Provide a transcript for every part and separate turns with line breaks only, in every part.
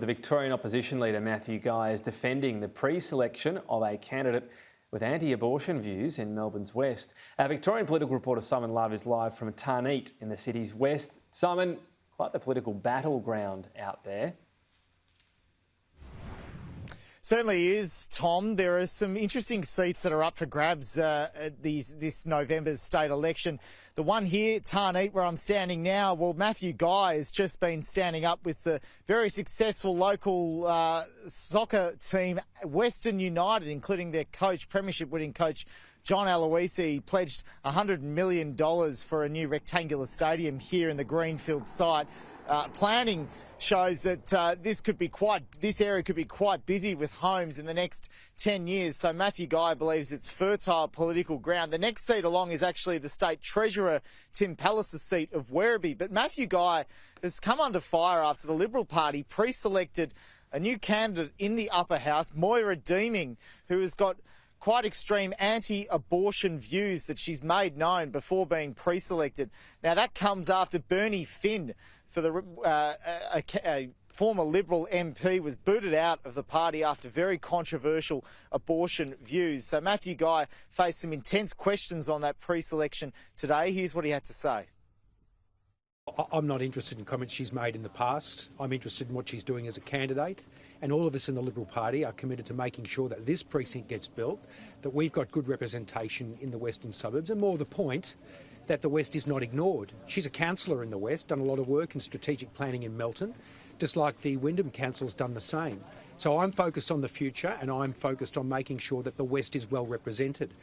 The Victorian opposition leader Matthew Guy is defending the pre-selection of a candidate with anti-abortion views in Melbourne's west. Our Victorian political reporter Simon Love is live from Tarneet in the city's west. Simon, quite the political battleground out there.
Certainly is, Tom. There are some interesting seats that are up for grabs at this November's state election. The one here, Tarneet, where I'm standing now, well, Matthew Guy has just been standing up with the very successful local soccer team, Western United, including their coach, premiership-winning coach, John Aloisi, pledged $100 million for a new rectangular stadium here in the Greenfield site. Planning shows that this area could be quite busy with homes in the next 10 years. So Matthew Guy believes it's fertile political ground. The next seat along is actually the State Treasurer Tim Pallis's seat of Werribee. But Matthew Guy has come under fire after the Liberal Party pre-selected a new candidate in the upper house, Moira Deeming, who has got quite extreme anti-abortion views that she's made known before being pre-selected. Now, that comes after Bernie Finn, for a former Liberal MP, was booted out of the party after very controversial abortion views. So Matthew Guy faced some intense questions on that pre-selection today. Here's what he had to say.
I'm not interested in comments she's made in the past. I'm interested in what she's doing as a candidate, and all of us in the Liberal Party are committed to making sure that this precinct gets built, that we've got good representation in the western suburbs, and more the point, that the West is not ignored. She's a councillor in the West, done a lot of work in strategic planning in Melton, just like the Wyndham Council's done the same. So I'm focused on the future, and I'm focused on making sure that the West is well represented.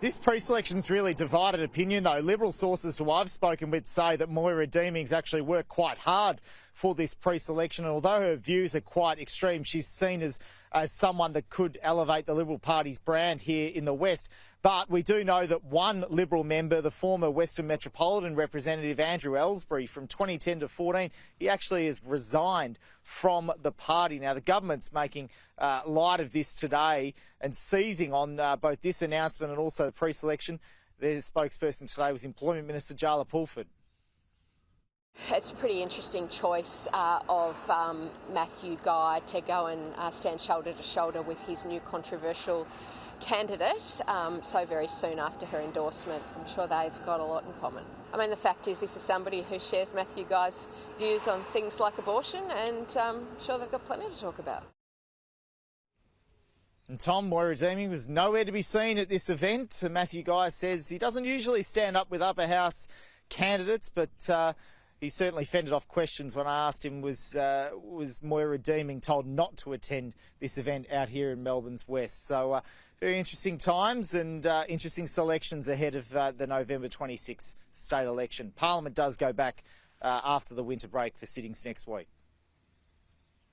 This pre-selection's really divided opinion, though. Liberal sources who I've spoken with say that Moira Deeming's actually worked quite hard for this pre-selection, and although her views are quite extreme, she's seen as someone that could elevate the Liberal Party's brand here in the West. But we do know that one Liberal member, the former Western Metropolitan representative Andrew Elsbury, from 2010 to 14, he actually has resigned from the party. Now, the government's making light of this today and seizing on both this announcement and also the pre-selection. Their spokesperson today was Employment Minister Jala Pulford.
It's a pretty interesting choice of Matthew Guy to go and stand shoulder to shoulder with his new controversial candidate so very soon after her endorsement. I'm sure they've got a lot in common. I mean, the fact is this is somebody who shares Matthew Guy's views on things like abortion, and I'm sure they've got plenty to talk about.
And Tom, Moira Deeming was nowhere to be seen at this event. Matthew Guy says he doesn't usually stand up with upper house candidates, but he certainly fended off questions when I asked him, was Moira Deeming told not to attend this event out here in Melbourne's West? So very interesting times and interesting selections ahead of the November 26th state election. Parliament does go back after the winter break for sittings next week.